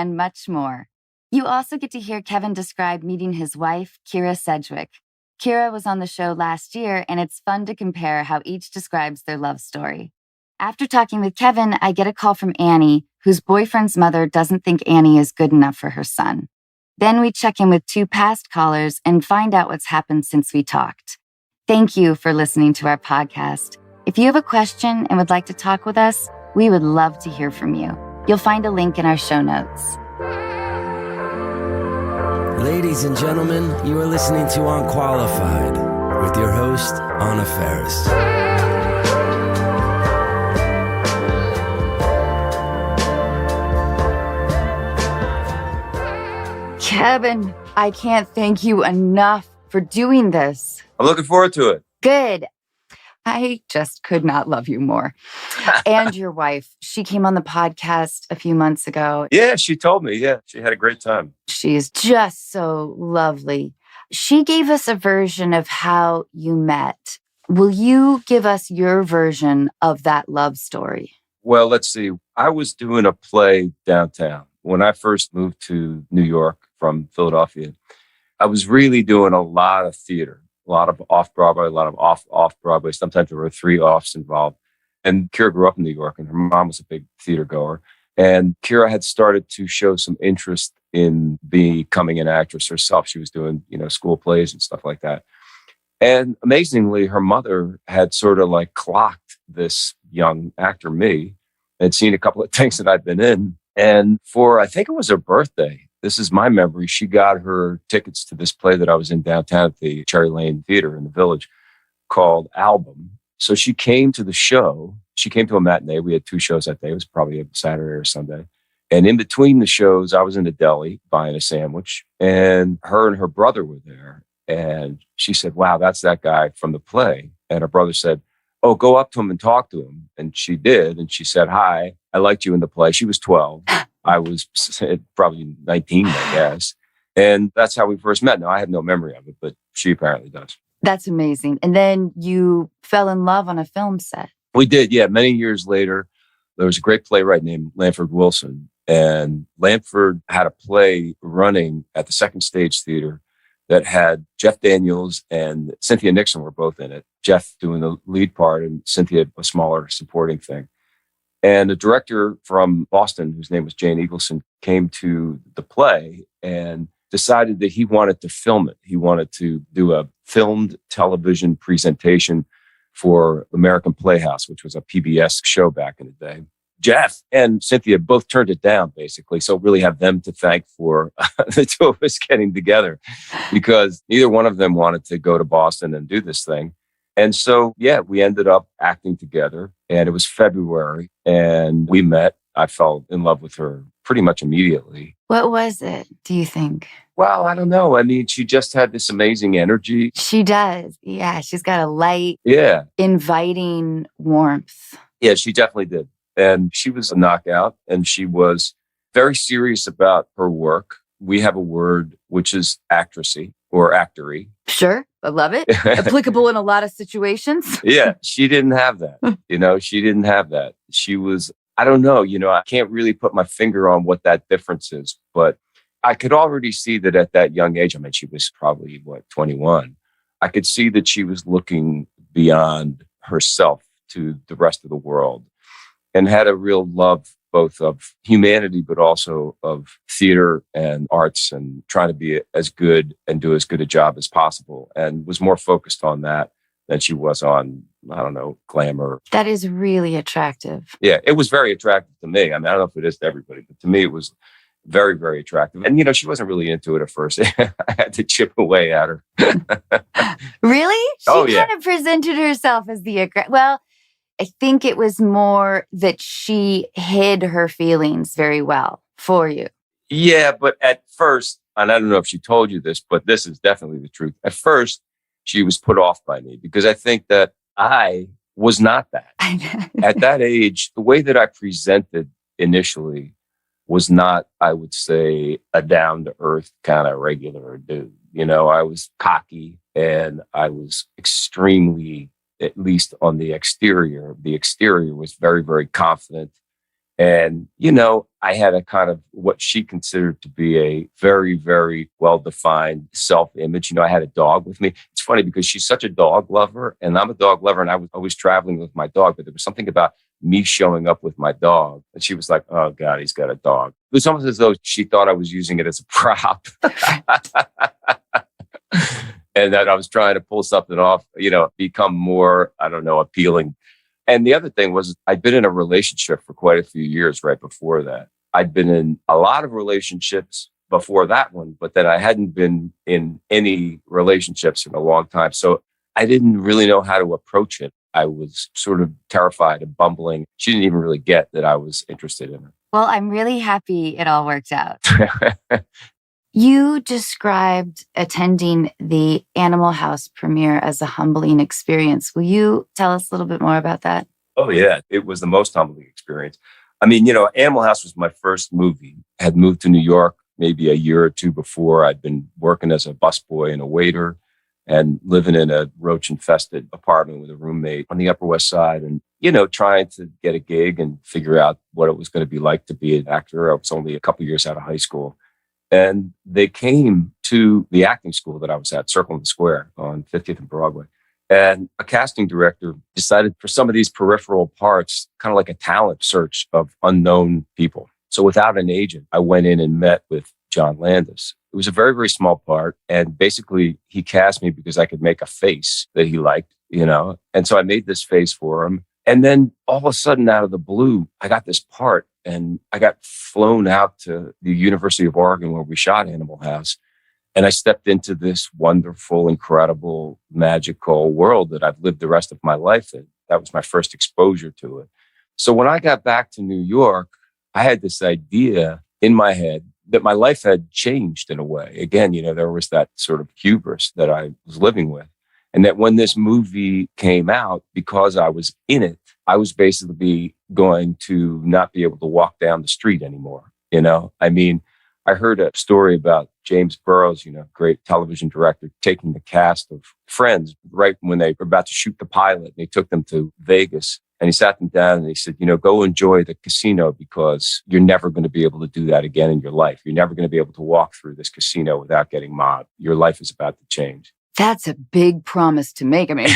and much more. You also get to hear Kevin describe meeting his wife, Kyra Sedgwick. Kyra was on the show last year, and it's fun to compare how each describes their love story. After talking with Kevin, I get a call from Annie, whose boyfriend's mother doesn't think Annie is good enough for her son. Then we check in with 2 past callers and find out what's happened since we talked. Thank you for listening to our podcast. If you have a question and would like to talk with us, we would love to hear from you. You'll find a link in our show notes. Ladies and gentlemen, you are listening to Unqualified with your host, Anna Faris. Kevin, I can't thank you enough for doing this. I'm looking forward to it. Good. I just could not love you more. And your wife, she came on the podcast a few months ago. Yeah, she told me. Yeah, she had a great time. She is just so lovely. She gave us a version of how you met. Will you give us your version of that love story? Well, let's see. I was doing a play downtown. When I first moved to New York from Philadelphia, I was really doing a lot of theater. A lot of off-Broadway, a lot of off-Broadway. Sometimes there were 3 offs involved. And Kyra grew up in New York, and her mom was a big theater goer. And Kyra had started to show some interest in becoming an actress herself. She was doing, school plays and stuff like that. And amazingly, her mother had sort of like clocked this young actor, me, and seen a couple of things that I'd been in. And for, I think it was her birthday, this is my memory, she got her tickets to this play that I was in downtown at the Cherry Lane Theater in the Village called Album. So she came to the show. She came to a matinee. We had 2 shows that day. It was probably a Saturday or Sunday. And in between the shows, I was in the deli buying a sandwich, and her brother were there. And she said, "Wow, that's that guy from the play." And her brother said, "Oh, go up to him and talk to him." And she did. And she said, "Hi, I liked you in the play." She was 12. I was probably 19, I guess. And that's how we first met. Now, I have no memory of it, but she apparently does. That's amazing. And then you fell in love on a film set. We did, yeah. Many years later, there was a great playwright named Lanford Wilson. And Lanford had a play running at the Second Stage Theater that had Jeff Daniels and Cynthia Nixon were both in it. Jeff doing the lead part and Cynthia a smaller supporting thing. And the director from Boston, whose name was Jane Eagleson, came to the play and decided that he wanted to film it. He wanted to do a filmed television presentation for American Playhouse, which was a PBS show back in the day. Jeff and Cynthia both turned it down, basically. So really have them to thank for the 2 of us getting together, because neither one of them wanted to go to Boston and do this thing. And so, yeah, we ended up acting together, and it was February, and we met. I fell in love with her pretty much immediately. What was it, do you think? Well, I don't know. I mean, she just had this amazing energy. She does. Yeah, she's got a light, inviting warmth. Yeah, she definitely did. And she was a knockout, and she was very serious about her work. We have a word which is actressy or actory. Sure. I love it. Applicable in a lot of situations. Yeah. She didn't have that. She didn't have that. She was, I don't know, I can't really put my finger on what that difference is, but I could already see that at that young age. I mean, she was probably 21. I could see that she was looking beyond herself to the rest of the world and had a real love both of humanity, but also of theater and arts, and trying to be as good and do as good a job as possible, and was more focused on that than she was on, I don't know, glamour. That is really attractive. Yeah, it was very attractive to me. I mean, I don't know if it is to everybody, but to me, it was very, very attractive. And, she wasn't really into it at first. I had to chip away at her. Really? She yeah. kind of presented herself as the well, I think it was more that she hid her feelings very well for you. Yeah, but at first, and I don't know if she told you this, but this is definitely the truth. At first, she was put off by me because I think that I was not that. At that age, the way that I presented initially was not, I would say, a down-to-earth kind of regular dude. I was cocky, and I was extremely, at least on the exterior was very, very confident And, I had a kind of what she considered to be a very, very well-defined self-image. I had a dog with me. It's funny because she's such a dog lover and I'm a dog lover and I was always traveling with my dog, but there was something about me showing up with my dog. And she was like, oh God, he's got a dog. It was almost as though she thought I was using it as a prop. And that I was trying to pull something off, become more, I don't know, appealing. And the other thing was I'd been in a relationship for quite a few years right before that. I'd been in a lot of relationships before that one, but then I hadn't been in any relationships in a long time. So I didn't really know how to approach it. I was sort of terrified and bumbling. She didn't even really get that I was interested in her. Well, I'm really happy it all worked out. You described attending the Animal House premiere as a humbling experience. Will you tell us a little bit more about that? Oh, yeah. It was the most humbling experience. I mean, Animal House was my first movie. I had moved to New York maybe a year or two before. I'd been working as a busboy and a waiter and living in a roach-infested apartment with a roommate on the Upper West Side and, trying to get a gig and figure out what it was going to be like to be an actor. I was only a couple years out of high school. And they came to the acting school that I was at, Circle in the Square on 50th and Broadway. And a casting director decided for some of these peripheral parts, kind of like a talent search of unknown people. So without an agent, I went in and met with John Landis. It was a very, very small part. And basically, he cast me because I could make a face that he liked, And so I made this face for him. And then all of a sudden, out of the blue, I got this part and I got flown out to the University of Oregon where we shot Animal House. And I stepped into this wonderful, incredible, magical world that I've lived the rest of my life in. That was my first exposure to it. So when I got back to New York, I had this idea in my head that my life had changed in a way. Again, there was that sort of hubris that I was living with. And that when this movie came out, because I was in it, I was basically going to not be able to walk down the street anymore. I mean, I heard a story about James Burrows, great television director, taking the cast of Friends right when they were about to shoot the pilot. And he took them to Vegas and he sat them down and he said, go enjoy the casino because you're never going to be able to do that again in your life. You're never going to be able to walk through this casino without getting mobbed. Your life is about to change. That's a big promise to make. I mean,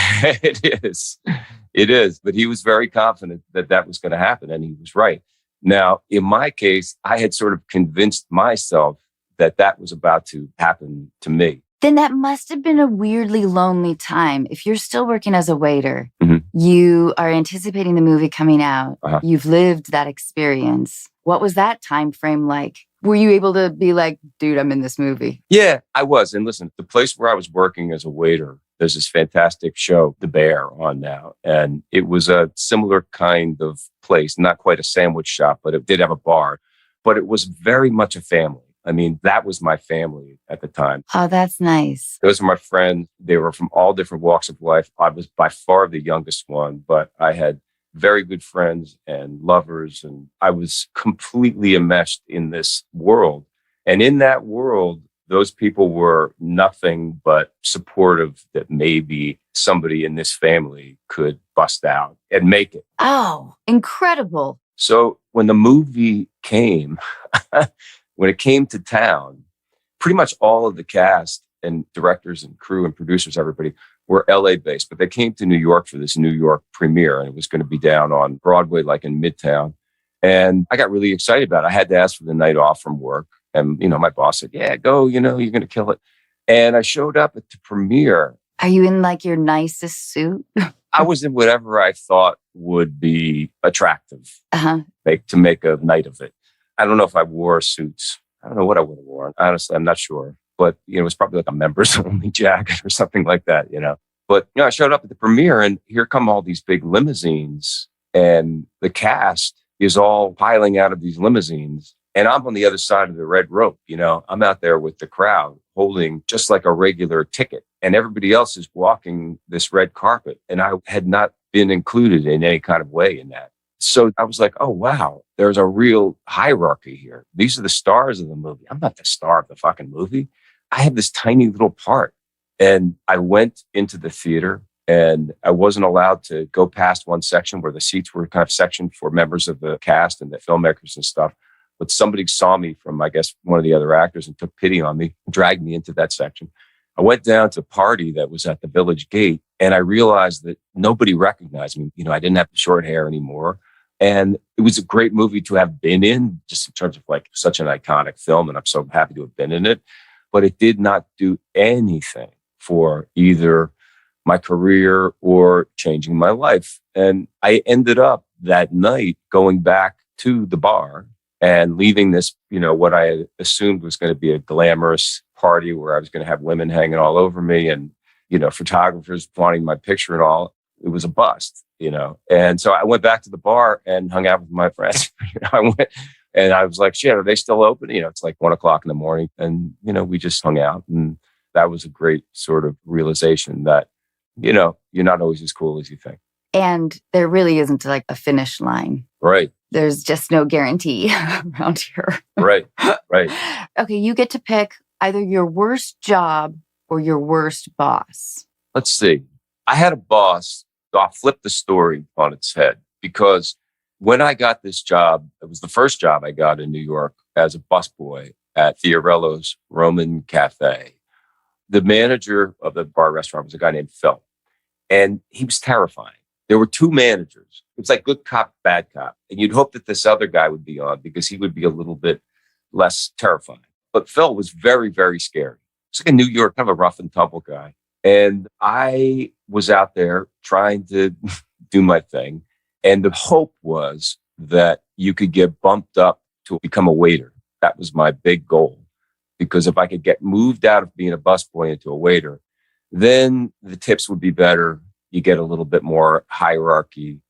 It is. But he was very confident that that was going to happen. And he was right. Now, in my case, I had sort of convinced myself that that was about to happen to me. Then that must have been a weirdly lonely time. If you're still working as a waiter, Mm-hmm. you are anticipating the movie coming out. Uh-huh. You've lived that experience. What was that time frame like? Were you able to be like, dude, I'm in this movie? Yeah, I was. And listen, the place where I was working as a waiter, there's this fantastic show, The Bear, on now. And it was a similar kind of place, not quite a sandwich shop, but it did have a bar. But it was very much a family. I mean, that was my family at the time. Oh, that's nice. Those were my friends. They were from all different walks of life. I was by far the youngest one, but I had very good friends and lovers. And I was completely enmeshed in this world. And in that world, those people were nothing but supportive that maybe somebody in this family could bust out and make it. Oh, incredible. So when the movie came, when it came to town, pretty much all of the cast and directors and crew and producers, everybody were LA based, but they came to New York for this New York premiere and it was going to be down on Broadway, like in Midtown. And I got really excited about it. I had to ask for the night off from work. And, my boss said, yeah, go, you're going to kill it. And I showed up at the premiere. Are you in like your nicest suit? I was in whatever I thought would be attractive Uh-huh. to make a night of it. I don't know if I wore suits. I don't know what I would have worn. Honestly, I'm not sure. But, it was probably like a members only jacket or something like that, But, I showed up at the premiere and here come all these big limousines and the cast is all piling out of these limousines. And I'm on the other side of the red rope, I'm out there with the crowd holding just like a regular ticket and everybody else is walking this red carpet. And I had not been included in any kind of way in that. So I was like, oh, wow, there's a real hierarchy here. These are the stars of the movie. I'm not the star of the fucking movie. I have this tiny little part. And I went into the theater And I wasn't allowed to go past one section where the seats were kind of sectioned for members of the cast and the filmmakers and stuff. But somebody saw me from, I guess, one of the other actors and took pity on me, dragged me into that section. I went down to a party that was at the Village Gate, and I realized that nobody recognized me. I didn't have short hair anymore. And it was a great movie to have been in, just in terms of like such an iconic film. And I'm so happy to have been in it. But it did not do anything for either my career or changing my life. And I ended up that night going back to the bar and leaving this, what I had assumed was going to be a glamorous party where I was going to have women hanging all over me and, photographers wanting my picture and all. It was a bust, And so I went back to the bar and hung out with my friends. I went and I was like, shit, are they still open? It's like 1:00 in the morning. And, we just hung out. And that was a great sort of realization that, you're not always as cool as you think. And there really isn't like a finish line. Right. There's just no guarantee around here. Right. Okay, you get to pick either your worst job or your worst boss. Let's see. I had a boss. I'll flip the story on its head, because when I got this job, it was the first job I got in New York as a busboy at Fiorello's Roman Cafe. The manager of the bar restaurant was a guy named Phil, and he was terrifying. There were two managers. It was like good cop, bad cop. And you'd hope that this other guy would be on because he would be a little bit less terrifying. But Phil was very, very scary. It's like a New York, kind of a rough and tumble guy. And I was out there trying to do my thing. And the hope was that you could get bumped up to become a waiter. That was my big goal. Because if I could get moved out of being a busboy into a waiter, then the tips would be better. You get a little bit more hierarchy.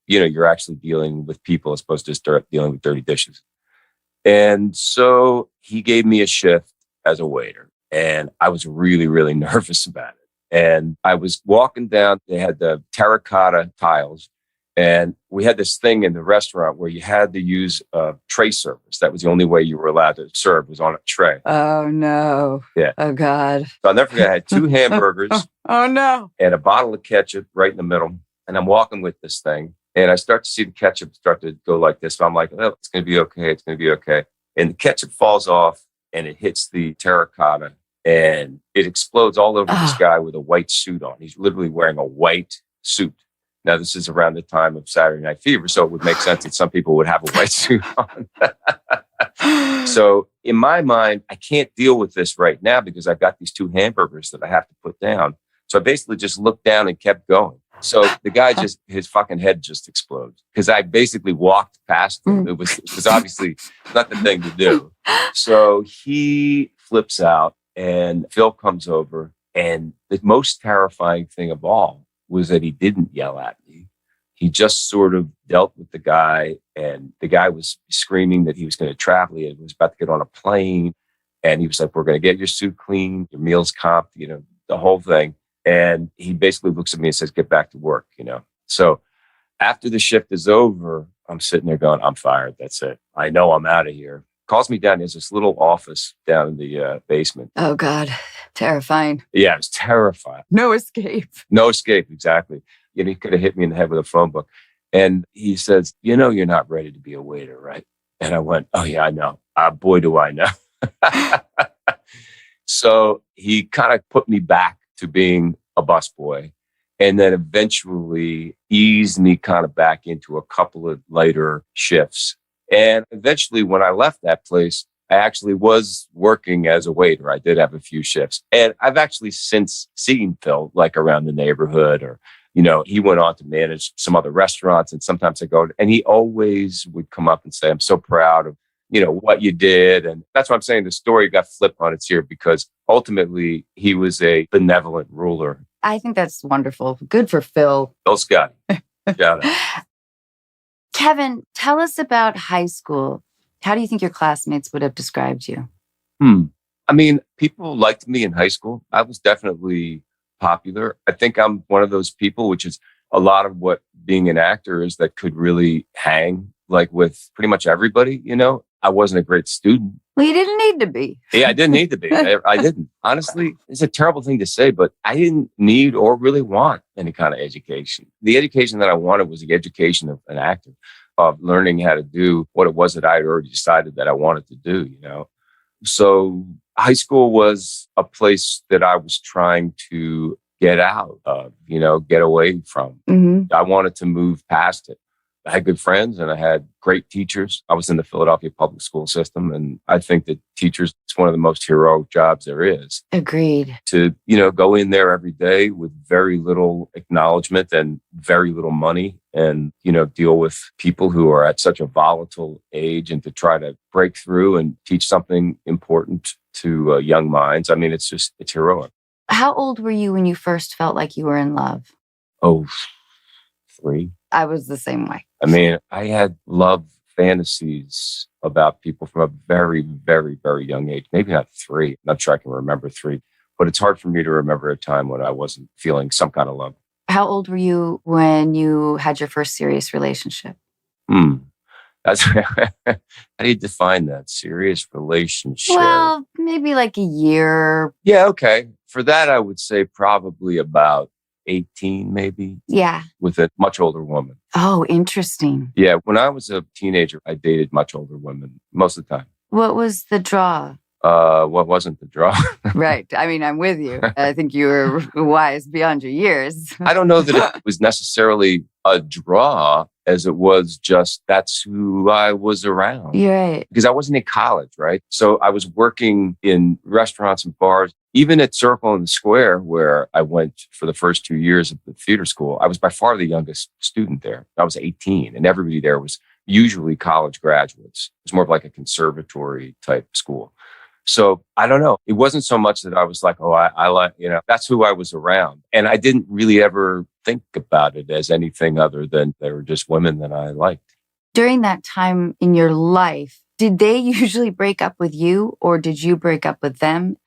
You're actually dealing with people as opposed to start dealing with dirty dishes. And so he gave me a shift as a waiter. And I was really, really nervous about it. And I was walking down, they had the terracotta tiles. And we had this thing in the restaurant where you had to use a tray service. That was the only way you were allowed to serve, was on a tray. Oh, no. Yeah. Oh, God. So I'll never forget, I had 2 hamburgers. Oh, no. And a bottle of ketchup right in the middle. And I'm walking with this thing. And I start to see the ketchup start to go like this. So I'm like, oh, it's going to be okay. It's going to be okay. And the ketchup falls off and it hits the terracotta. And it explodes all over this guy with a white suit on. He's literally wearing a white suit. Now, this is around the time of Saturday Night Fever, so it would make sense that some people would have a white suit on. So in my mind, I can't deal with this right now because I've got these 2 hamburgers that I have to put down. So I basically just looked down and kept going. So the guy his fucking head just explodes because I basically walked past him. It was obviously not the thing to do. So he flips out and Phil comes over. And the most terrifying thing of all was that he didn't yell at me. He just sort of dealt with the guy, and the guy was screaming that he was going to travel. He was about to get on a plane, and he was like, we're going to get your suit clean, your meals comped, the whole thing. And he basically looks at me and says, get back to work, So after the shift is over, I'm sitting there going, I'm fired. That's it. I know I'm out of here. Calls me down. There's this little office down in the basement. Oh, God. Terrifying. Yeah, it was terrifying. No escape. No escape, exactly. He could have hit me in the head with a phone book. And he says, you're not ready to be a waiter, right? And I went, oh, yeah, I know. Boy, do I know. So he kind of put me back to being a busboy, and then eventually eased me kind of back into a couple of later shifts. And eventually, when I left that place, I actually was working as a waiter. I did have a few shifts. And I've actually since seen Phil like around the neighborhood, or, he went on to manage some other restaurants. And sometimes I go, and he always would come up and say, I'm so proud of, what you did. And that's what I'm saying. The story got flipped on its ear because ultimately he was a benevolent ruler. I think that's wonderful. Good for Phil. Phil Scott. Shout out. Kevin, tell us about high school. How do you think your classmates would have described you? I mean, people liked me in high school. I was definitely popular. I think I'm one of those people, which is a lot of what being an actor is, that could really hang like with pretty much everybody. I wasn't a great student, Well, you didn't need to be. Yeah, I didn't need to be. I didn't. Honestly, it's a terrible thing to say, but I didn't need or really want any kind of education. The education that I wanted was the education of an actor, of learning how to do what it was that I had already decided that I wanted to do, you know? So high school was a place that I was trying to get out of, you know, get away from. Mm-hmm. I wanted to move past it. I had good friends and I had great teachers. I was in the Philadelphia public school system. And I think that teachers, it's one of the most heroic jobs there is. Agreed. To, you know, go in there every day with very little acknowledgement and very little money and, you know, deal with people who are at such a volatile age and to try to break through and teach something important to young minds. I mean, it's heroic. How old were you when you first felt like you were in love? Oh, 3. I was the same way. I mean, I had love fantasies about people from a very, very, very young age. Maybe not 3. I'm not sure I can remember 3, but it's hard for me to remember a time when I wasn't feeling some kind of love. How old were you when you had your first serious relationship? That's how do you define that? Serious relationship? Well, maybe like a year. Yeah, okay. For that, I would say probably about 18, maybe. Yeah. With a much older woman. Oh, interesting. Yeah. When I was a teenager, I dated much older women most of the time. What was the draw? What wasn't the draw? Right. I mean, I'm with you. I think you were wise beyond your years. I don't know that it was necessarily a draw as it was just that's who I was around. You're right. Because I wasn't in college, right? So I was working in restaurants and bars. Even at Circle and the Square, where I went for the first 2 years of the theater school, I was by far the youngest student there. I was 18, and everybody there was usually college graduates. It was more of like a conservatory type school. So I don't know. It wasn't so much that I was like, oh, I like, you know, that's who I was around. And I didn't really ever think about it as anything other than they were just women that I liked. During that time in your life, did they usually break up with you or did you break up with them?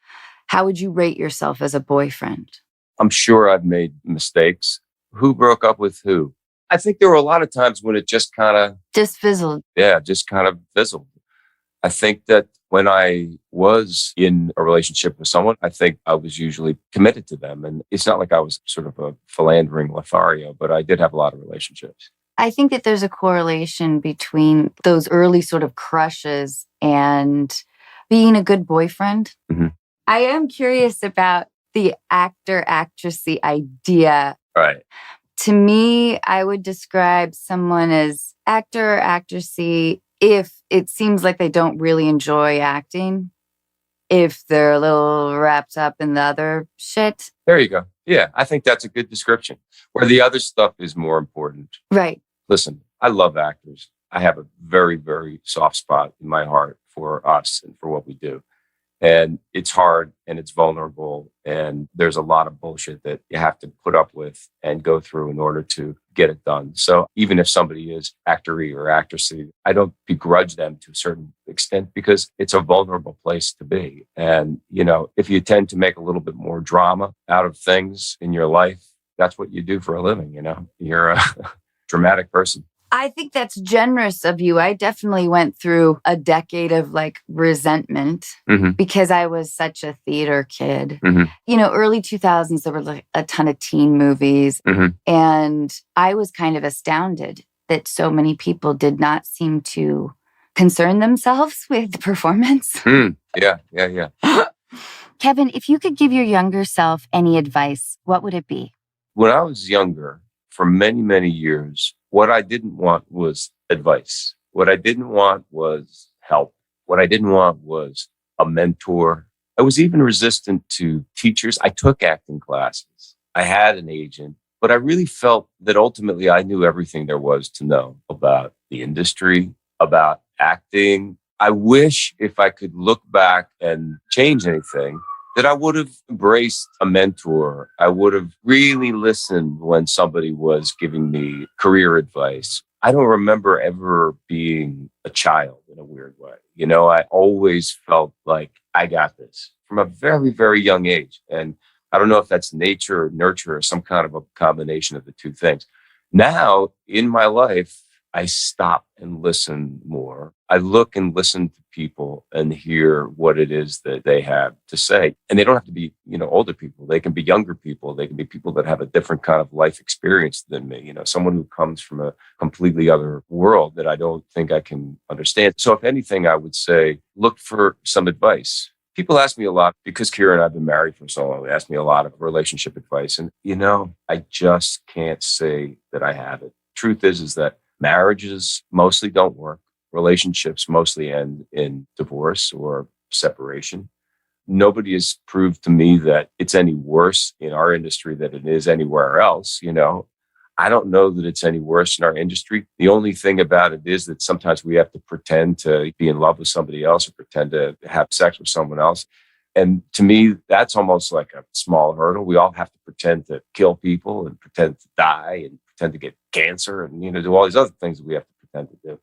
How would you rate yourself as a boyfriend? I'm sure I've made mistakes. Who broke up with who? I think there were a lot of times when it just kind of... Just fizzled. Yeah, just kind of fizzled. I think that when I was in a relationship with someone, I think I was usually committed to them. And it's not like I was sort of a philandering Lothario, but I did have a lot of relationships. I think that there's a correlation between those early sort of crushes and being a good boyfriend. Mm-hmm. I am curious about the actor-actressy idea. Right. To me, I would describe someone as actor or actressy if it seems like they don't really enjoy acting, if they're a little wrapped up in the other shit. There you go. Yeah, I think that's a good description. Where the other stuff is more important. Right. Listen, I love actors. I have a very, very soft spot in my heart for us and for what we do. And it's hard and it's vulnerable. And there's a lot of bullshit that you have to put up with and go through in order to get it done. So even if somebody is actor-y or actressy, I don't begrudge them to a certain extent because it's a vulnerable place to be. And, you know, if you tend to make a little bit more drama out of things in your life, that's what you do for a living, you know? You're a dramatic person. I think that's generous of you. I definitely went through a decade of like resentment because I was such a theater kid. You know, early 2000s, there were like a ton of teen movies. And I was kind of astounded that so many people did not seem to concern themselves with performance. Yeah. Kevin, if you could give your younger self any advice, what would it be? When I was younger, for many, many years, what I didn't want was advice. What I didn't want was help. What I didn't want was a mentor. I was even resistant to teachers. I took acting classes. I had an agent, but I really felt that ultimately I knew everything there was to know about the industry, about acting. I wish if I could look back and change anything, that I would have embraced a mentor. I would have really listened when somebody was giving me career advice. I don't remember ever being a child in a weird way. You know, I always felt like I got this from a very, very young age. And I don't know if that's nature or nurture or some kind of a combination of the two things. Now in my life, I stop and listen more. I look and listen to people and hear what it is that they have to say. And they don't have to be, older people. They can be younger people. They can be people that have a different kind of life experience than me, someone who comes from a completely other world that I don't think I can understand. So if anything, I would say, look for some advice. People ask me a lot, because Kyra and I have been married for so long, they ask me a lot of relationship advice. And, I just can't say that I have it. Truth is that marriages mostly don't work. Relationships mostly end in divorce or separation. Nobody has proved to me that it's any worse in our industry than it is anywhere else. I don't know that it's any worse in our industry. The only thing about it is that sometimes we have to pretend to be in love with somebody else or pretend to have sex with someone else. And to me, that's almost like a small hurdle. We all have to pretend to kill people and pretend to die and pretend to get cancer and, do all these other things that we have to pretend to do.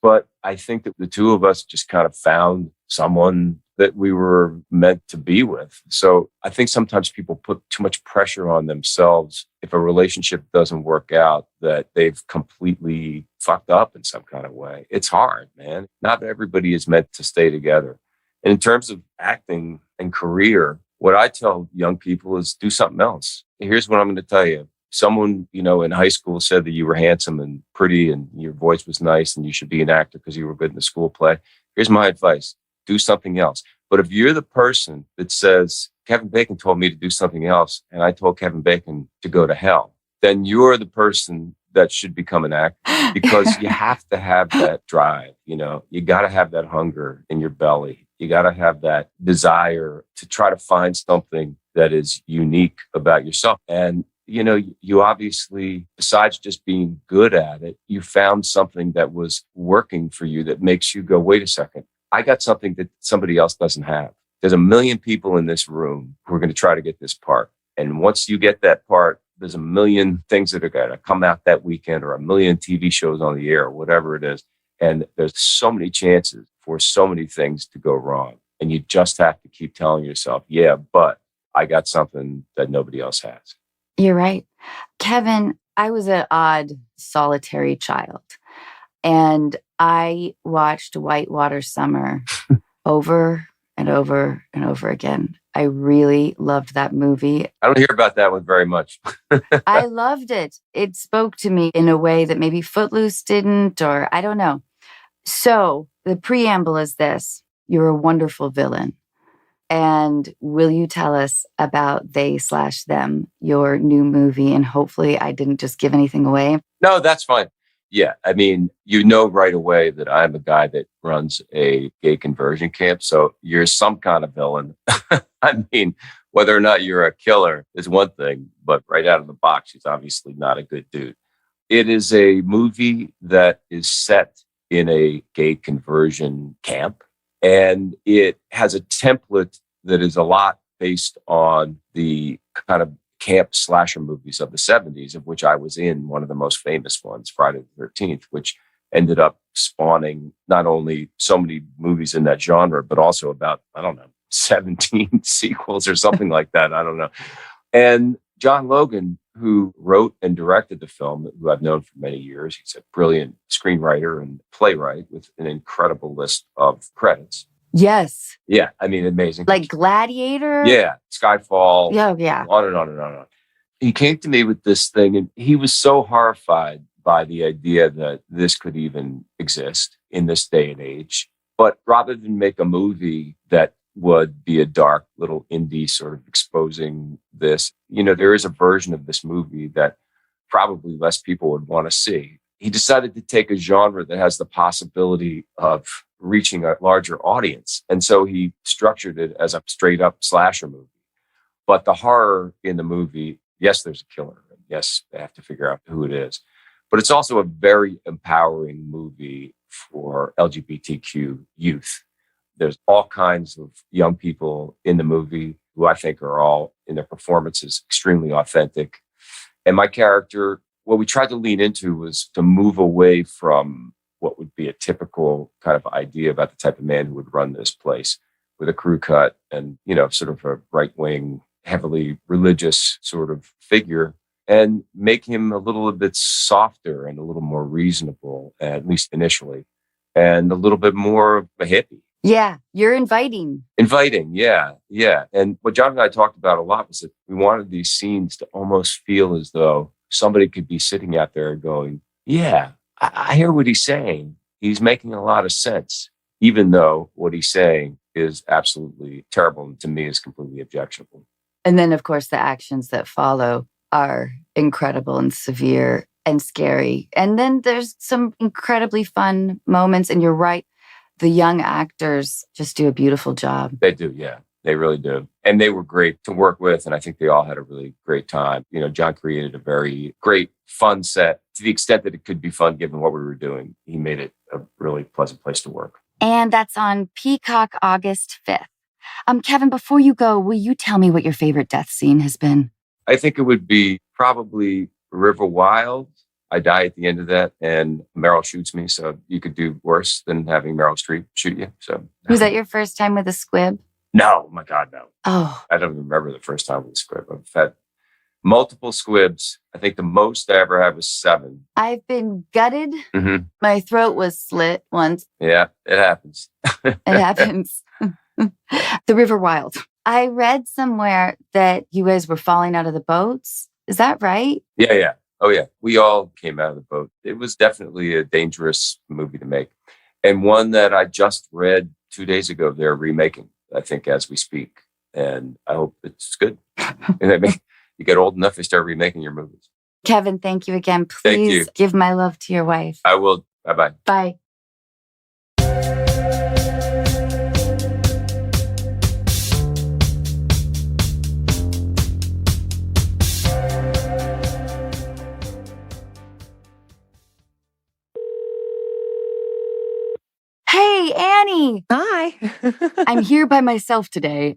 But I think that the two of us just kind of found someone that we were meant to be with. So I think sometimes people put too much pressure on themselves if a relationship doesn't work out, that they've completely fucked up in some kind of way. It's hard, man. Not everybody is meant to stay together. And in terms of acting and career, what I tell young people is do something else. Here's what I'm going to tell you. Someone, in high school said that you were handsome and pretty and your voice was nice and you should be an actor because you were good in the school play. Here's my advice. Do something else. But if you're the person that says, Kevin Bacon told me to do something else and I told Kevin Bacon to go to hell, then you're the person that should become an actor, because you have to have that drive. You got to have that hunger in your belly. You got to have that desire to try to find something that is unique about yourself. And you obviously, besides just being good at it, you found something that was working for you that makes you go, wait a second, I got something that somebody else doesn't have. There's a million people in this room who are going to try to get this part. And once you get that part, there's a million things that are going to come out that weekend, or a million TV shows on the air, or whatever it is. And there's so many chances for so many things to go wrong. And you just have to keep telling yourself, yeah, but I got something that nobody else has. You're right. Kevin, I was an odd, solitary child. And I watched Whitewater Summer over and over and over again. I really loved that movie. I don't hear about that one very much. I loved it. It spoke to me in a way that maybe Footloose didn't, or I don't know. So the preamble is this: you're a wonderful villain. And will you tell us about They/Them, your new movie? And hopefully I didn't just give anything away. No, that's fine. Yeah. I mean, right away that I'm a guy that runs a gay conversion camp. So you're some kind of villain. I mean, whether or not you're a killer is one thing, but right out of the box, he's obviously not a good dude. It is a movie that is set in a gay conversion camp. And it has a template that is a lot based on the kind of camp slasher movies of the 70s, of which I was in one of the most famous ones, Friday the 13th, which ended up spawning not only so many movies in that genre, but also about, 17 sequels or something like that. I don't know. And John Logan, who wrote and directed the film, who I've known for many years, he's a brilliant screenwriter and playwright with an incredible list of credits. Yes. Yeah, I mean, amazing. Like Gladiator? Yeah, Skyfall. Yeah. On and on and on and on. He came to me with this thing, and he was so horrified by the idea that this could even exist in this day and age. But rather than make a movie that would be a dark little indie sort of exposing this, there is a version of this movie that probably less people would want to see. He decided to take a genre that has the possibility of reaching a larger audience. And so he structured it as a straight up slasher movie. But the horror in the movie, yes, there's a killer. Yes, they have to figure out who it is. But it's also a very empowering movie for LGBTQ youth. There's all kinds of young people in the movie who I think are all, in their performances, extremely authentic. And my character, what we tried to lean into was to move away from what would be a typical kind of idea about the type of man who would run this place, with a crew cut and, sort of a right-wing, heavily religious sort of figure. and make him a little bit softer and a little more reasonable, at least initially, and a little bit more of a hippie. Yeah, you're inviting. Inviting, yeah, yeah. And what John and I talked about a lot was that we wanted these scenes to almost feel as though somebody could be sitting out there going, yeah, I hear what he's saying. He's making a lot of sense, even though what he's saying is absolutely terrible and to me is completely objectionable. And then, of course, the actions that follow are incredible and severe and scary. And then there's some incredibly fun moments. And you're right, the young actors just do a beautiful job. They do, yeah. They really do. And they were great to work with. And I think they all had a really great time. You know, John created a very great, fun set to the extent that it could be fun given what we were doing. He made it a really pleasant place to work. And that's on Peacock August 5th. Kevin, before you go, will you tell me what your favorite death scene has been? I think it would be probably River Wild. I die at the end of that and Meryl shoots me. So you could do worse than having Meryl Streep shoot you. So was that your first time with a squib? No, my God, no. Oh, I don't even remember the first time with a squib. I've had multiple squibs. I think the most I ever had was 7. I've been gutted. Mm-hmm. My throat was slit once. Yeah, it happens. It happens. The River Wild. I read somewhere that you guys were falling out of the boats. Is that right? Yeah. Oh, yeah. We all came out of the boat. It was definitely a dangerous movie to make. And one that I just read 2 days ago, they're remaking, I think, as we speak. And I hope it's good. And I mean, you get old enough, they start remaking your movies. Kevin, thank you again. Thank you. Please give my love to your wife. I will. Bye-bye. Bye. Hey, Annie. Hi. I'm here by myself today.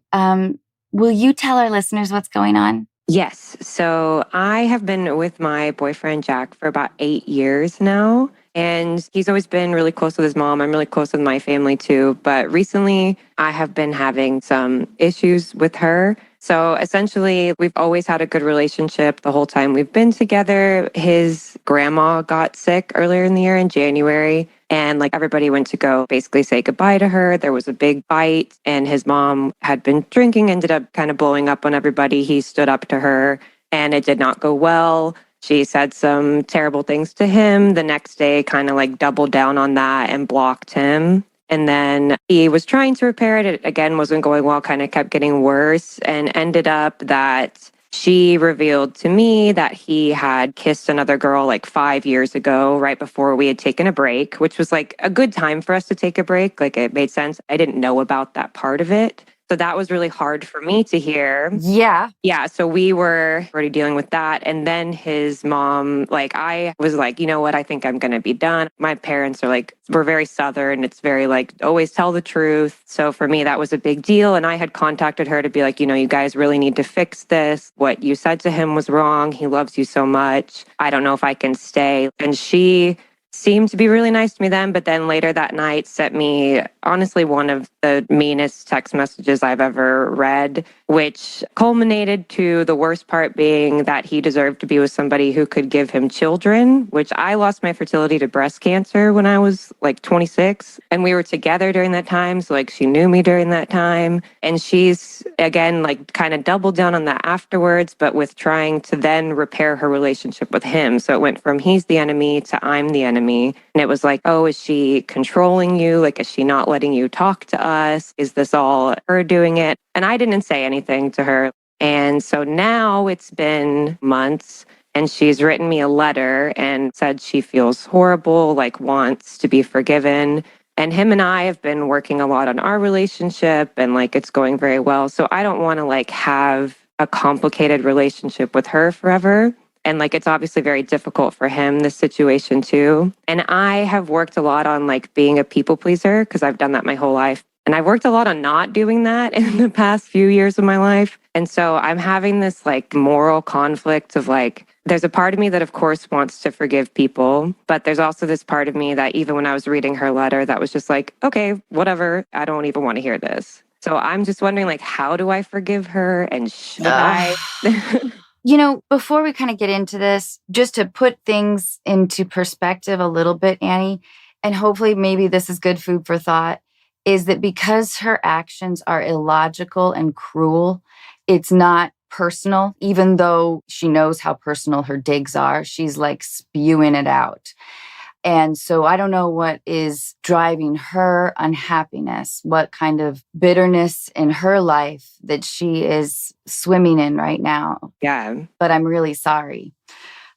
Will you tell our listeners what's going on? Yes. So I have been with my boyfriend, Jack, for about 8 years now. And he's always been really close with his mom. I'm really close with my family too. But recently I have been having some issues with her. So essentially, we've always had a good relationship the whole time we've been together. His grandma got sick earlier in the year in January. And like everybody went to go basically say goodbye to her. There was a big fight and his mom had been drinking, ended up kind of blowing up on everybody. He stood up to her and it did not go well. She said some terrible things to him. The next day kind of like doubled down on that and blocked him. And then he was trying to repair it. It again wasn't going well, kind of kept getting worse and ended up that she revealed to me that he had kissed another girl like 5 years ago, right before we had taken a break, which was like a good time for us to take a break. Like it made sense. I didn't know about that part of it. So that was really hard for me to hear. Yeah. Yeah. So we were already dealing with that. And then his mom, like, I was like, you know what? I think I'm going to be done. My parents are like, we're very Southern. It's very like, always tell the truth. So for me, that was a big deal. And I had contacted her to be like, you know, you guys really need to fix this. What you said to him was wrong. He loves you so much. I don't know if I can stay. And she seemed to be really nice to me then, but then later that night sent me, honestly, one of the meanest text messages I've ever read, which culminated to the worst part being that he deserved to be with somebody who could give him children, which I lost my fertility to breast cancer when I was like 26. And we were together during that time. So like she knew me during that time. And she's, again, like kind of doubled down on that afterwards, but with trying to then repair her relationship with him. So it went from he's the enemy to I'm the enemy. And it was like, oh, is she controlling you? Like, is she not letting you talk to us? Is this all her doing it? And I didn't say anything to her. And so now it's been months and she's written me a letter and said she feels horrible, like wants to be forgiven. And him and I have been working a lot on our relationship and like it's going very well. So I don't want to like have a complicated relationship with her forever. And like, it's obviously very difficult for him, this situation too. And I have worked a lot on like being a people pleaser because I've done that my whole life. And I've worked a lot on not doing that in the past few years of my life. And so I'm having this like moral conflict of like, there's a part of me that of course wants to forgive people, but there's also this part of me that even when I was reading her letter, that was just like, okay, whatever. I don't even want to hear this. So I'm just wondering like, how do I forgive her? And should I? Before we kind of get into this, just to put things into perspective a little bit, Annie, and hopefully maybe this is good food for thought, is that because her actions are illogical and cruel, it's not personal, even though she knows how personal her digs are. She's like spewing it out. And so I don't know what is driving her unhappiness, what kind of bitterness in her life that she is swimming in right now. Yeah. But I'm really sorry.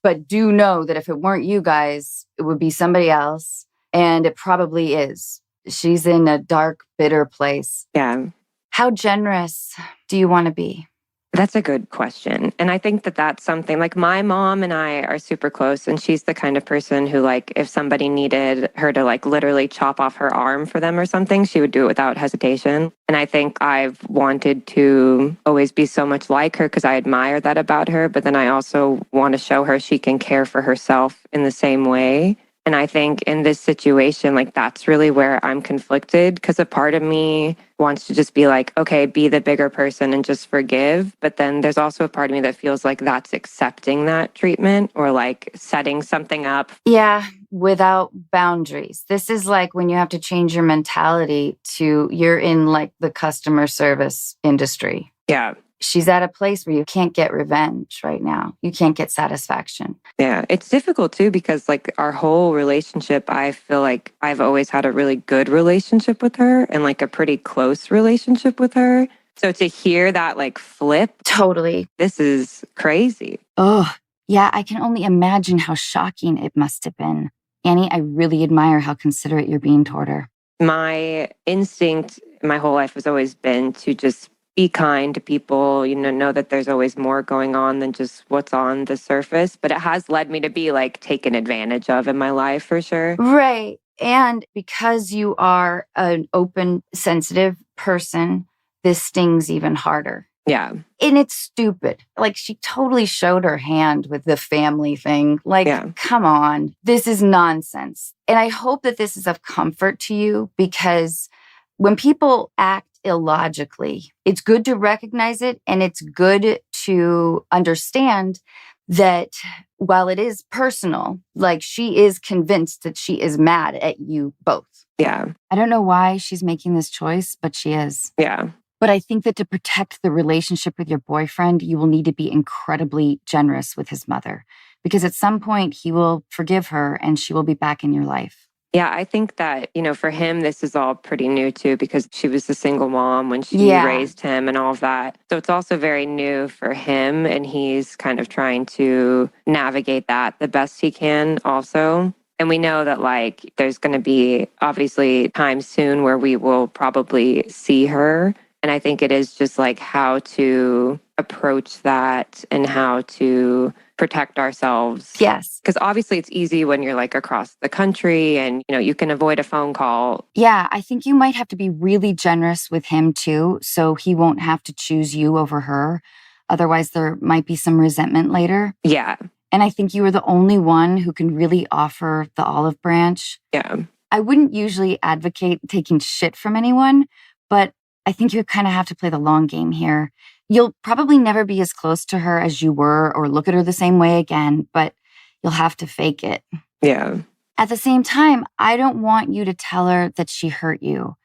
But do know that if it weren't you guys, it would be somebody else. And it probably is. She's in a dark, bitter place. Yeah. How generous do you want to be? That's a good question. And I think that that's something like my mom and I are super close. And she's the kind of person who, like, if somebody needed her to, like, literally chop off her arm for them or something, she would do it without hesitation. And I think I've wanted to always be so much like her because I admire that about her. But then I also want to show her she can care for herself in the same way. And I think in this situation, like, that's really where I'm conflicted because a part of me wants to just be like, okay, be the bigger person and just forgive. But then there's also a part of me that feels like that's accepting that treatment or like setting something up. Yeah, without boundaries. This is like when you have to change your mentality to you're in like the customer service industry. Yeah. She's at a place where you can't get revenge right now. You can't get satisfaction. Yeah, it's difficult too because like our whole relationship, I feel like I've always had a really good relationship with her and like a pretty close relationship with her. So to hear that like flip, Totally. this is crazy. Oh, yeah, I can only imagine how shocking it must have been. Annie, I really admire how considerate you're being toward her. My instinct my whole life has always been to just be kind to people, know that there's always more going on than just what's on the surface. But it has led me to be like taken advantage of in my life for sure. Right. And because you are an open, sensitive person, this stings even harder. Yeah. And it's stupid. Like she totally showed her hand with the family thing. Like, Come on, this is nonsense. And I hope that this is of comfort to you because when people act illogically, it's good to recognize it and it's good to understand that while it is personal, like she is convinced that she is mad at you both. Yeah. I don't know why she's making this choice, but she is. Yeah. But I think that to protect the relationship with your boyfriend, you will need to be incredibly generous with his mother because at some point he will forgive her and she will be back in your life. Yeah, I think that, for him, this is all pretty new too, because she was a single mom when she raised him and all of that. So it's also very new for him. And he's kind of trying to navigate that the best he can also. And we know that like there's going to be obviously time soon where we will probably see her. And I think it is just like how to approach that and how to protect ourselves. Yes. Because obviously it's easy when you're like across the country and, you can avoid a phone call. Yeah, I think you might have to be really generous with him too, so he won't have to choose you over her. Otherwise, there might be some resentment later. Yeah. And I think you are the only one who can really offer the olive branch. Yeah. I wouldn't usually advocate taking shit from anyone, but I think you kind of have to play the long game here. You'll probably never be as close to her as you were or look at her the same way again, but you'll have to fake it. Yeah. At the same time, I don't want you to tell her that she hurt you.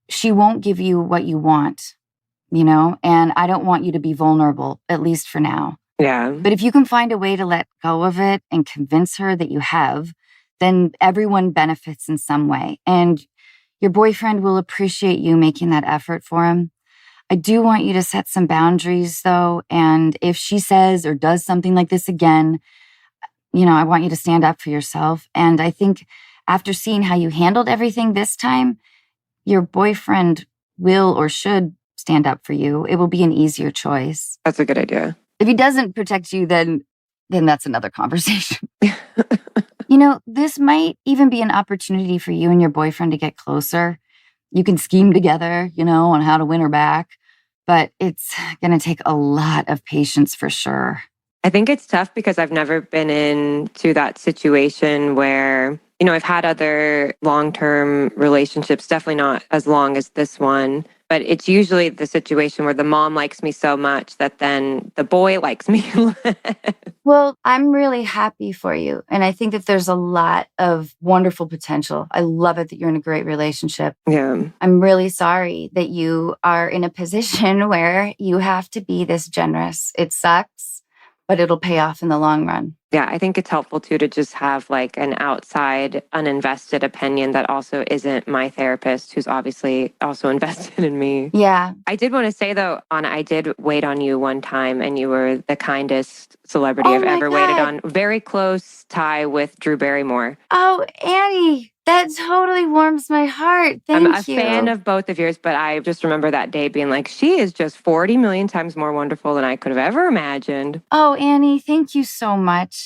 She won't give you what you want, and I don't want you to be vulnerable, at least for now. Yeah. But if you can find a way to let go of it and convince her that you have, then everyone benefits in some way. And your boyfriend will appreciate you making that effort for him. I do want you to set some boundaries, though. And if she says or does something like this again, I want you to stand up for yourself. And I think after seeing how you handled everything this time, your boyfriend will or should stand up for you. It will be an easier choice. That's a good idea. If he doesn't protect you, then that's another conversation. This might even be an opportunity for you and your boyfriend to get closer. You can scheme together, on how to win her back. But it's going to take a lot of patience for sure. I think it's tough because I've never been into that situation where, I've had other long-term relationships, definitely not as long as this one. But it's usually the situation where the mom likes me so much that then the boy likes me. Well, I'm really happy for you. And I think that there's a lot of wonderful potential. I love it that you're in a great relationship. Yeah. I'm really sorry that you are in a position where you have to be this generous. It sucks, but it'll pay off in the long run. Yeah, I think it's helpful too to just have like an outside, uninvested opinion that also isn't my therapist, who's obviously also invested in me. Yeah. I did want to say though, Anna, I did wait on you one time and you were the kindest celebrity I've ever waited on. Very close tie with Drew Barrymore. Oh, Annie, that totally warms my heart. Thank you. I'm a fan of both of yours, but I just remember that day being like, she is just 40 million times more wonderful than I could have ever imagined. Oh, Annie, thank you so much.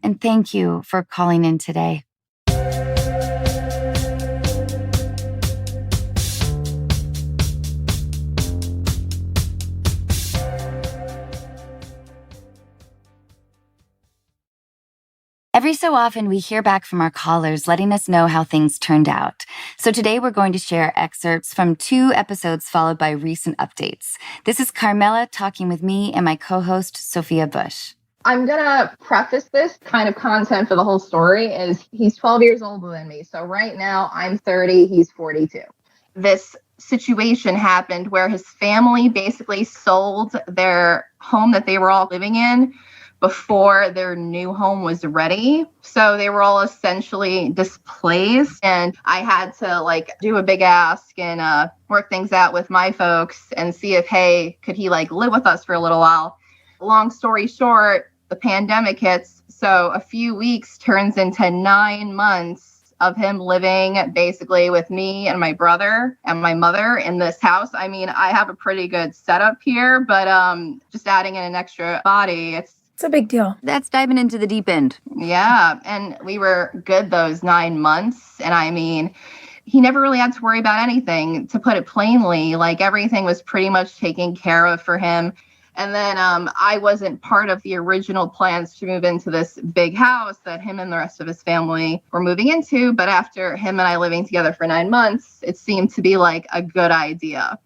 And thank you for calling in today. Every so often, we hear back from our callers letting us know how things turned out. So today we're going to share excerpts from 2 episodes followed by recent updates. This is Carmela talking with me and my co-host, Sophia Bush. I'm going to preface this kind of content for the whole story is he's 12 years older than me. So right now I'm 30, he's 42. This situation happened where his family basically sold their home that they were all living in before their new home was ready. So they were all essentially displaced. And I had to do a big ask and work things out with my folks and see if, hey, could he live with us for a little while? Long story short, the pandemic hits. So a few weeks turns into 9 months of him living basically with me and my brother and my mother in this house. I mean, I have a pretty good setup here, but just adding in an extra body, it's a big deal. That's diving into the deep end. Yeah. And we were good those 9 months. And I mean, he never really had to worry about anything, to put it plainly. Everything was pretty much taken care of for him. And then I wasn't part of the original plans to move into this big house that him and the rest of his family were moving into. But after him and I living together for 9 months, it seemed to be a good idea.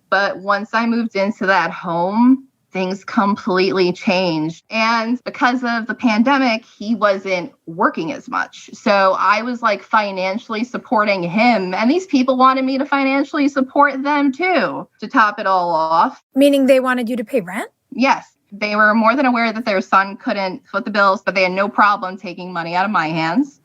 But once I moved into that home, things completely changed. And because of the pandemic, he wasn't working as much. So I was financially supporting him. And these people wanted me to financially support them too, to top it all off. Meaning they wanted you to pay rent? Yes. They were more than aware that their son couldn't foot the bills, but they had no problem taking money out of my hands.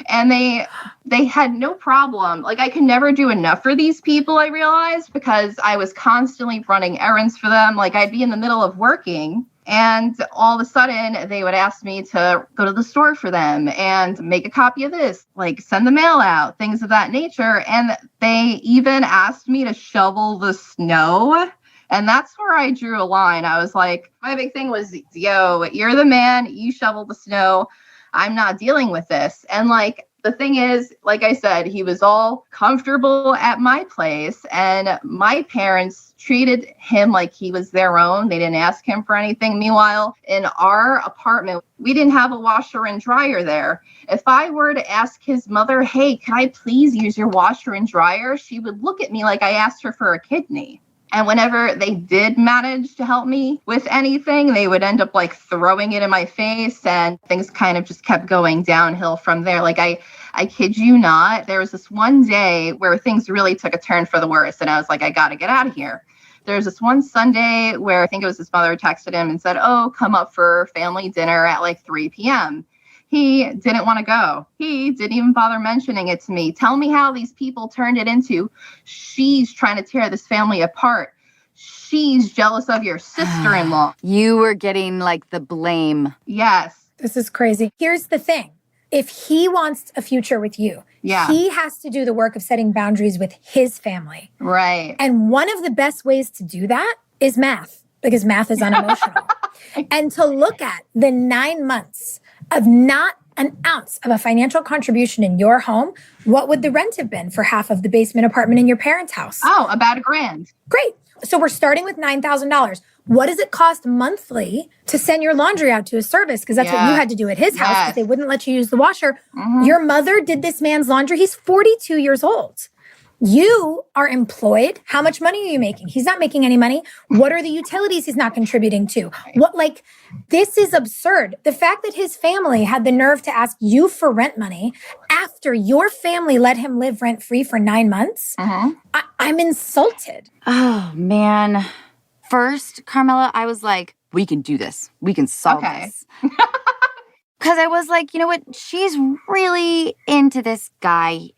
And they had no problem. I could never do enough for these people, I realized, because I was constantly running errands for them. I'd be in the middle of working and all of a sudden they would ask me to go to the store for them and make a copy of this, send the mail out, things of that nature. And they even asked me to shovel the snow. And that's where I drew a line. I was my big thing was, yo, you're the man, you shovel the snow. I'm not dealing with this. And the thing is, I said, he was all comfortable at my place and my parents treated him like he was their own. They didn't ask him for anything. Meanwhile, in our apartment, we didn't have a washer and dryer there. If I were to ask his mother, hey, can I please use your washer and dryer? She would look at me like I asked her for a kidney. And whenever they did manage to help me with anything, they would end up throwing it in my face and things kind of just kept going downhill from there. I kid you not, there was this one day where things really took a turn for the worse. And I was I got to get out of here. There's this one Sunday where I think it was his mother texted him and said, oh, come up for family dinner at 3 p.m. He didn't want to go. He didn't even bother mentioning it to me. Tell me how these people turned it into, she's trying to tear this family apart. She's jealous of your sister-in-law. You were getting the blame. Yes. This is crazy. Here's the thing. If he wants a future with you, he has to do the work of setting boundaries with his family. Right. And one of the best ways to do that is math, because math is unemotional. And to look at the 9 months of not an ounce of a financial contribution in your home, what would the rent have been for half of the basement apartment in your parents' house? Oh, about $1,000. Great. So we're starting with $9,000. What does it cost monthly to send your laundry out to a service? Because that's what you had to do at his house because they wouldn't let you use the washer. Mm-hmm. Your mother did this man's laundry. He's 42 years old. You are employed. How much money are you making? He's not making any money. What are the utilities he's not contributing to? This is absurd. The fact that his family had the nerve to ask you for rent money after your family let him live rent-free for 9 months, I'm insulted. Oh, man. First, Carmela, I was like, we can do this. We can solve this. Because I was like, you know what? She's really into this guy.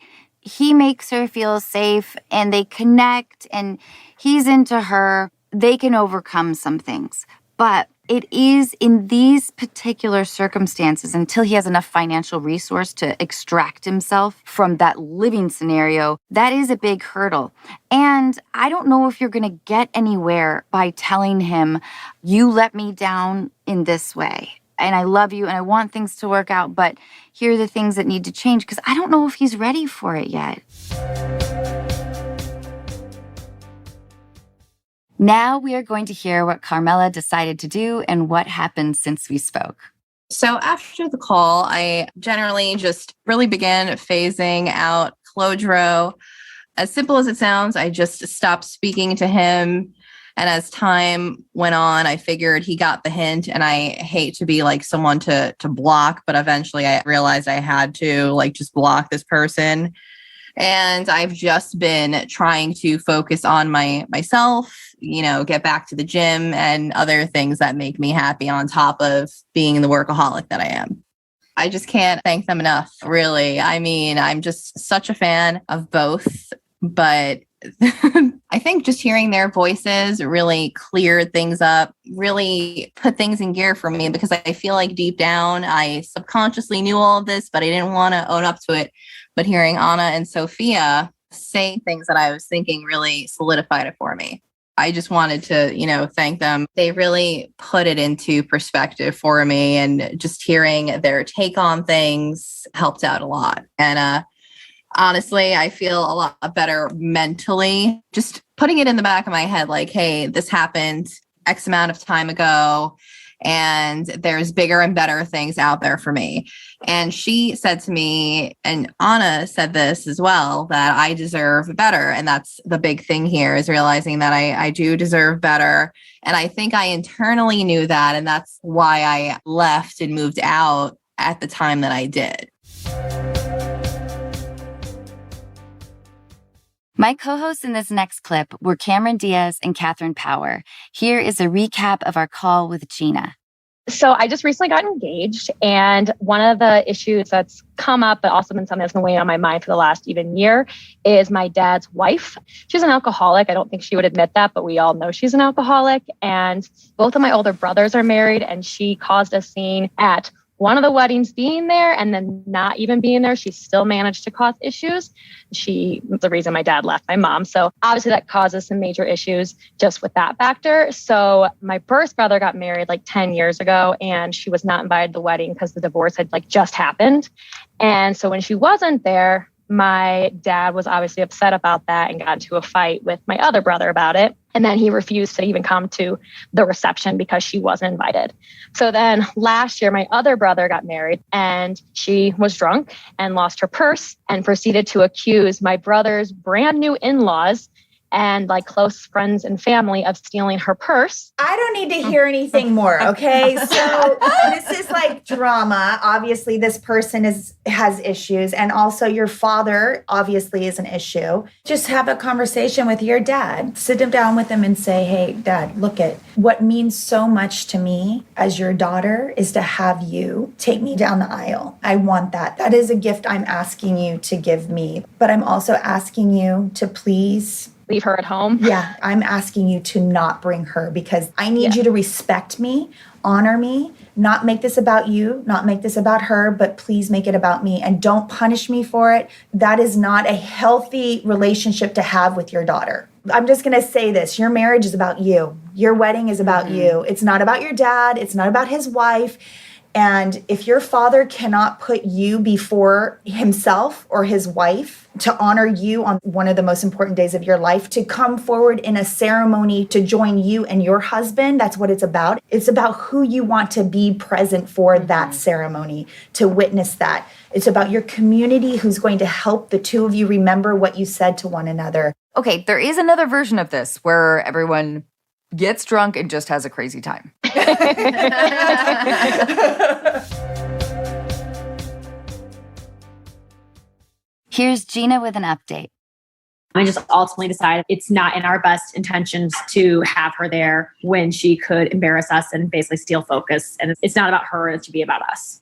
He makes her feel safe and they connect and he's into her. They can overcome some things. But it is in these particular circumstances, until he has enough financial resource to extract himself from that living scenario, that is a big hurdle. And I don't know if you're going to get anywhere by telling him, you let me down in this way. And I love you and I want things to work out, but here are the things that need to change, because I don't know if he's ready for it yet. Now we are going to hear what Carmela decided to do and what happened since we spoke. So after the call, I generally just really began phasing out Clodro. As simple as it sounds, I just stopped speaking to him. And as time went on, I figured he got the hint, and I hate to be like someone to block, but eventually I realized I had to just block this person. And I've just been trying to focus on myself, get back to the gym and other things that make me happy on top of being the workaholic that I am. I just can't thank them enough, really. I mean, I'm just such a fan of both, but I think just hearing their voices really cleared things up, really put things in gear for me, because I feel like deep down, I subconsciously knew all of this, but I didn't want to own up to it. But hearing Anna and Sophia say things that I was thinking really solidified it for me. I just wanted to, thank them. They really put it into perspective for me, and just hearing their take on things helped out a lot. And, honestly, I feel a lot better mentally, just putting it in the back of my head, like, hey, this happened X amount of time ago, and there's bigger and better things out there for me. And she said to me, and Anna said this as well, that I deserve better. And that's the big thing here, is realizing that I do deserve better. And I think I internally knew that. And that's why I left and moved out at the time that I did. My co-hosts in this next clip were Cameron Diaz and Catherine Power. Here is a recap of our call with Gina. So I just recently got engaged, and one of the issues that's come up, but also been something that's been weighing on my mind for the last even year, is my dad's wife. She's an alcoholic. I don't think she would admit that, but we all know she's an alcoholic. And both of my older brothers are married, and she caused a scene at one of the weddings being there, and then not even being there. She still managed to cause issues. She was the reason my dad left my mom. So obviously that causes some major issues just with that factor. So my first brother got married 10 years ago, and she was not invited to the wedding because the divorce had just happened. And so when she wasn't there, my dad was obviously upset about that and got into a fight with my other brother about it. And then he refused to even come to the reception because she wasn't invited. So then last year, my other brother got married, and she was drunk and lost her purse and proceeded to accuse my brother's brand new in-laws and close friends and family of stealing her purse. I don't need to hear anything more, okay? So this is drama. Obviously, this person has issues, and also your father obviously is an issue. Just have a conversation with your dad. Sit him down with him and say, hey, Dad, look at what means so much to me as your daughter is to have you take me down the aisle. I want that. That is a gift I'm asking you to give me, but I'm also asking you to please leave her at home. Yeah, I'm asking you to not bring her, because I need you to respect me, honor me, not make this about you, not make this about her, but please make it about me, and don't punish me for it. That is not a healthy relationship to have with your daughter. I'm just going to say this. Your marriage is about you. Your wedding is about you. It's not about your dad. It's not about his wife. And if your father cannot put you before himself or his wife to honor you on one of the most important days of your life, to come forward in a ceremony to join you and your husband, that's what it's about. It's about who you want to be present for that ceremony, to witness that. It's about your community who's going to help the two of you remember what you said to one another. Okay, there is another version of this where everyone gets drunk and just has a crazy time. Here's Gina with an update. I just ultimately decided it's not in our best intentions to have her there when she could embarrass us and basically steal focus. And it's not about her, it should be about us.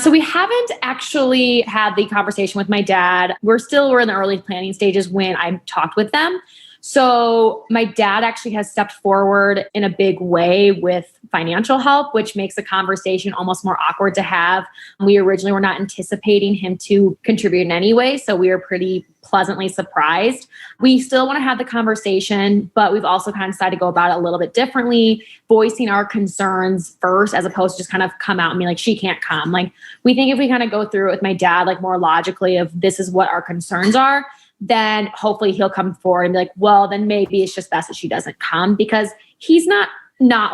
So we haven't actually had the conversation with my dad. We're in the early planning stages when I talked with them. So my dad actually has stepped forward in a big way with financial help, which makes the conversation almost more awkward to have. We originally were not anticipating him to contribute in any way, so we were pretty pleasantly surprised. We still want to have the conversation, but we've also kind of decided to go about it a little bit differently, voicing our concerns first, as opposed to just kind of come out and be like, she can't come. Like, we think if we kind of go through it with my dad, like more logically of this is what our concerns are, then hopefully he'll come forward and be like, well, then maybe it's just best that she doesn't come, because he's not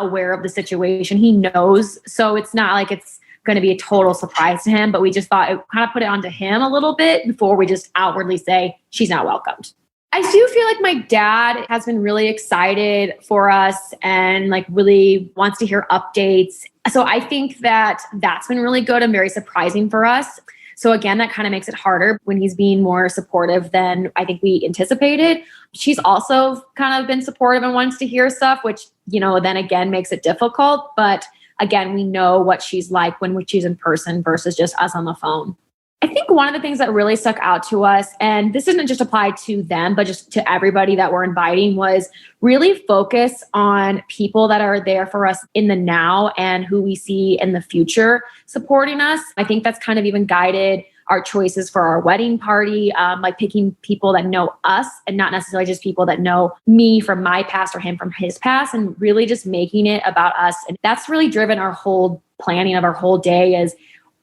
aware of the situation. He knows. So it's not like it's going to be a total surprise to him, but we just thought it kind of put it onto him a little bit before we just outwardly say she's not welcomed. I do feel like my dad has been really excited for us and like really wants to hear updates. So I think that that's been really good and very surprising for us. So again, that kind of makes it harder when he's being more supportive than I think we anticipated. She's also kind of been supportive and wants to hear stuff, which, then again makes it difficult. But again, we know what she's like when she's in person versus just us on the phone. I think one of the things that really stuck out to us, and this doesn't just apply to them, but just to everybody that we're inviting, was really focus on people that are there for us in the now and who we see in the future supporting us. I think that's kind of even guided our choices for our wedding party, like picking people that know us and not necessarily just people that know me from my past or him from his past, and really just making it about us. And that's really driven our whole planning of our whole day, is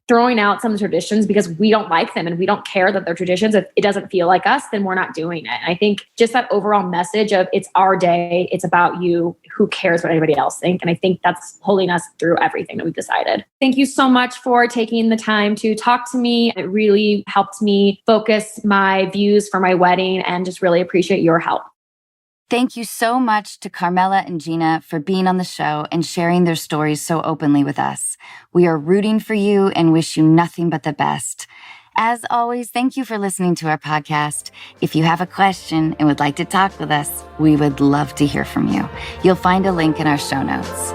throwing out some traditions because we don't like them and we don't care that they're traditions. If it doesn't feel like us, then we're not doing it. And I think just that overall message of it's our day, it's about you, who cares what anybody else think? And I think that's pulling us through everything that we've decided. Thank you so much for taking the time to talk to me. It really helped me focus my views for my wedding and just really appreciate your help. Thank you so much to Carmela and Gina for being on the show and sharing their stories so openly with us. We are rooting for you and wish you nothing but the best. As always, thank you for listening to our podcast. If you have a question and would like to talk with us, we would love to hear from you. You'll find a link in our show notes.